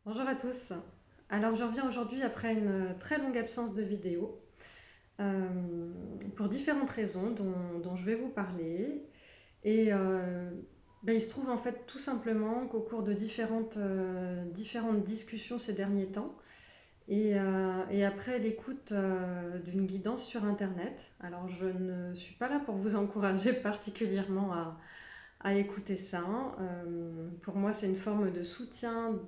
Bonjour à tous. Alors je reviens aujourd'hui après une très longue absence de vidéo euh, pour différentes raisons dont je vais vous parler. Et il se trouve en fait tout simplement qu'au cours de différentes discussions ces derniers temps et après l'écoute d'une guidance sur Internet, alors je ne suis pas là pour vous encourager particulièrement à écouter ça. Pour moi, c'est une forme de soutien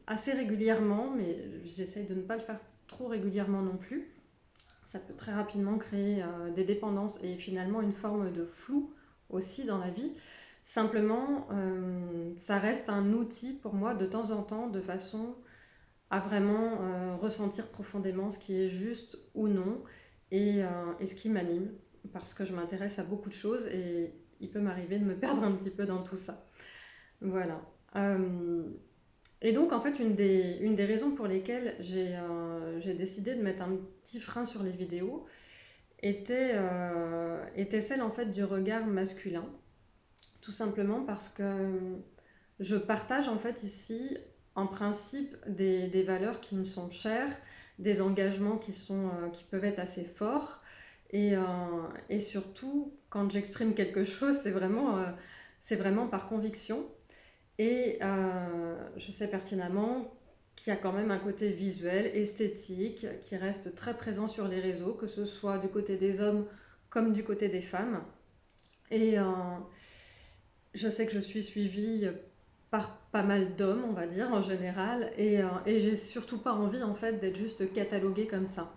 assez régulièrement, mais j'essaye de ne pas le faire trop régulièrement non plus. Ça peut très rapidement créer des dépendances et finalement une forme de flou aussi dans la vie. Simplement, ça reste un outil pour moi de temps en temps, de façon à vraiment ressentir profondément ce qui est juste ou non et ce qui m'anime, parce que je m'intéresse à beaucoup de choses et il peut m'arriver de me perdre un petit peu dans tout ça. Voilà. Euh, et donc, en fait, une des raisons pour lesquelles j'ai décidé de mettre un petit frein sur les vidéos était celle, en fait, du regard masculin. Tout simplement parce que je partage, en fait, ici, en principe, des valeurs qui me sont chères, des engagements qui peuvent être assez forts. Et, euh, et surtout, quand j'exprime quelque chose, c'est vraiment par conviction. Et je sais pertinemment qu'il y a quand même un côté visuel, esthétique, qui reste très présent sur les réseaux, que ce soit du côté des hommes comme du côté des femmes. Et je sais que je suis suivie par pas mal d'hommes, on va dire, en général, et j'ai surtout pas envie, en fait, d'être juste cataloguée comme ça.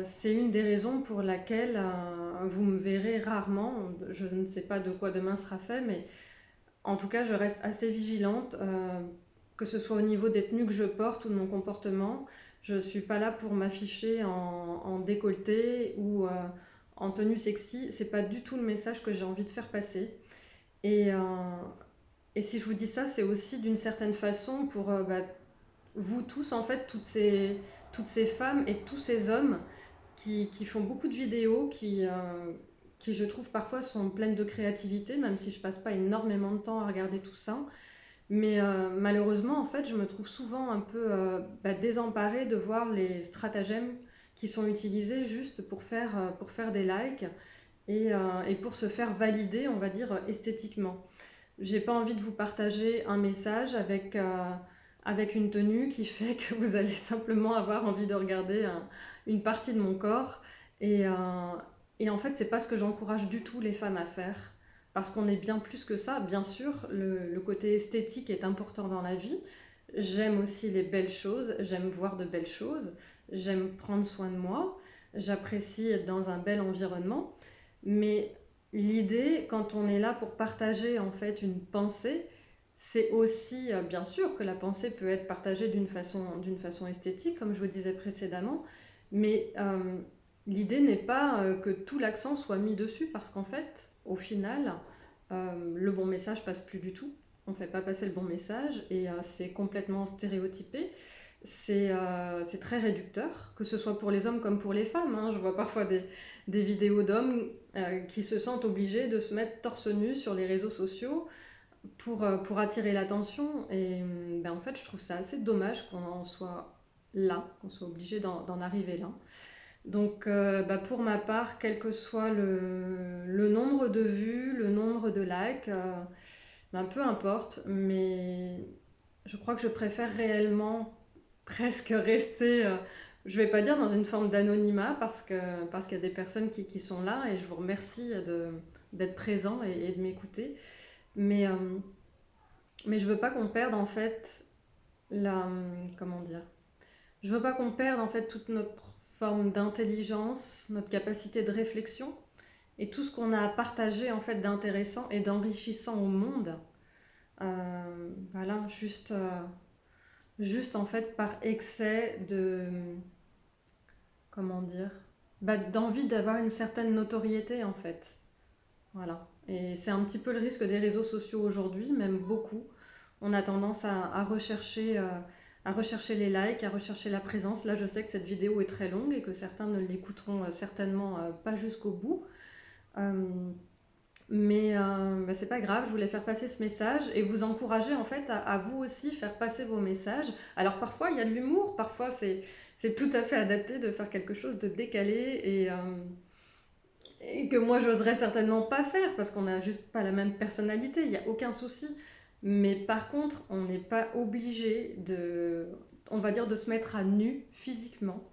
C'est une des raisons pour laquelle vous me verrez rarement. Je ne sais pas de quoi demain sera fait, mais en tout cas, je reste assez vigilante, que ce soit au niveau des tenues que je porte ou de mon comportement. Je ne suis pas là pour m'afficher en décolleté ou en tenue sexy. C'est pas du tout le message que j'ai envie de faire passer. Et, et si je vous dis ça, c'est aussi d'une certaine façon pour vous tous, en fait, toutes ces femmes et tous ces hommes qui font beaucoup de vidéos, qui je trouve parfois sont pleines de créativité, même si je passe pas énormément de temps à regarder tout ça. Mais malheureusement, en fait, je me trouve souvent un peu désemparée de voir les stratagèmes qui sont utilisés juste pour faire des likes et pour se faire valider, on va dire, esthétiquement. J'ai pas envie de vous partager un message avec une tenue qui fait que vous allez simplement avoir envie de regarder une partie de mon corps. Et, euh, et en fait, c'est pas ce que j'encourage du tout les femmes à faire. Parce qu'on est bien plus que ça. Bien sûr, le côté esthétique est important dans la vie. J'aime aussi les belles choses, j'aime voir de belles choses, j'aime prendre soin de moi, j'apprécie être dans un bel environnement. Mais l'idée, quand on est là pour partager en fait une pensée, c'est aussi, bien sûr, que la pensée peut être partagée d'une façon esthétique, comme je vous disais précédemment, mais l'idée n'est pas que tout l'accent soit mis dessus, parce qu'en fait, au final, le bon message passe plus du tout. On ne fait pas passer le bon message et c'est complètement stéréotypé. C'est très réducteur, que ce soit pour les hommes comme pour les femmes, hein. Je vois parfois des vidéos d'hommes qui se sentent obligés de se mettre torse nu sur les réseaux sociaux pour attirer l'attention. Et en fait, je trouve ça assez dommage qu'on en soit là, qu'on soit obligé d'en arriver là. Donc, pour ma part, quel que soit le nombre de vues, le nombre de likes, peu importe, mais je crois que je préfère réellement presque rester, je vais pas dire dans une forme d'anonymat, parce qu'il y a des personnes qui sont là et je vous remercie d'être présent et de m'écouter. Mais, je veux pas qu'on perde en fait comment dire? Je veux pas qu'on perde en fait toute notre forme d'intelligence, notre capacité de réflexion et tout ce qu'on a à partager en fait d'intéressant et d'enrichissant au monde. Voilà, juste en fait par excès comment dire, d'envie d'avoir une certaine notoriété en fait. Voilà. Et c'est un petit peu le risque des réseaux sociaux aujourd'hui, même beaucoup. On a tendance à rechercher les likes, à rechercher la présence. Là, je sais que cette vidéo est très longue et que certains ne l'écouteront certainement pas jusqu'au bout. Euh, Mais bah, c'est pas grave, je voulais faire passer ce message et vous encourager en fait à vous aussi faire passer vos messages. Alors parfois il y a de l'humour, parfois c'est tout à fait adapté de faire quelque chose de décalé et que moi j'oserais certainement pas faire parce qu'on n'a juste pas la même personnalité, il n'y a aucun souci. Mais par contre, on n'est pas obligé on va dire, de se mettre à nu physiquement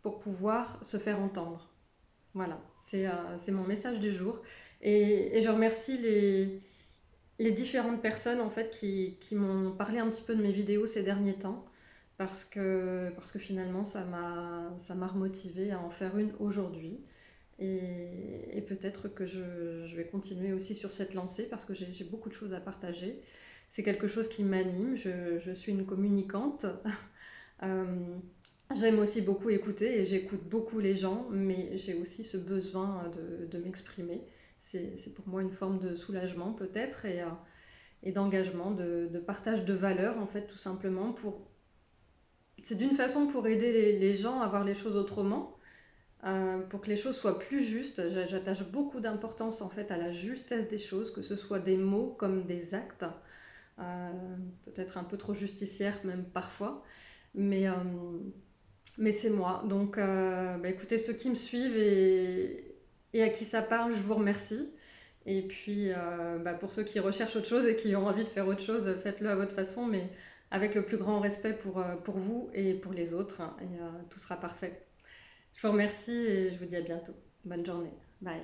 pour pouvoir se faire entendre. Voilà, c'est mon message du jour. Et je remercie les différentes personnes en fait qui m'ont parlé un petit peu de mes vidéos ces derniers temps parce que finalement ça m'a remotivé à en faire une aujourd'hui. Et peut-être que je vais continuer aussi sur cette lancée parce que j'ai beaucoup de choses à partager. C'est quelque chose qui m'anime, je suis une communicante. Euh, J'aime aussi beaucoup écouter et j'écoute beaucoup les gens, mais j'ai aussi ce besoin de m'exprimer. C'est pour moi une forme de soulagement peut-être et d'engagement, de partage de valeurs en fait tout simplement c'est d'une façon pour aider les gens à voir les choses autrement, pour que les choses soient plus justes. J'attache beaucoup d'importance en fait à la justesse des choses, que ce soit des mots comme des actes, euh, peut-être un peu trop justicière même parfois, mais mais c'est moi. Donc, bah, écoutez, ceux qui me suivent et à qui ça parle, je vous remercie. Et puis, bah, pour ceux qui recherchent autre chose et qui ont envie de faire autre chose, faites-le à votre façon, mais avec le plus grand respect pour vous et pour les autres, hein, et tout sera parfait. Je vous remercie et je vous dis à bientôt. Bonne journée. Bye.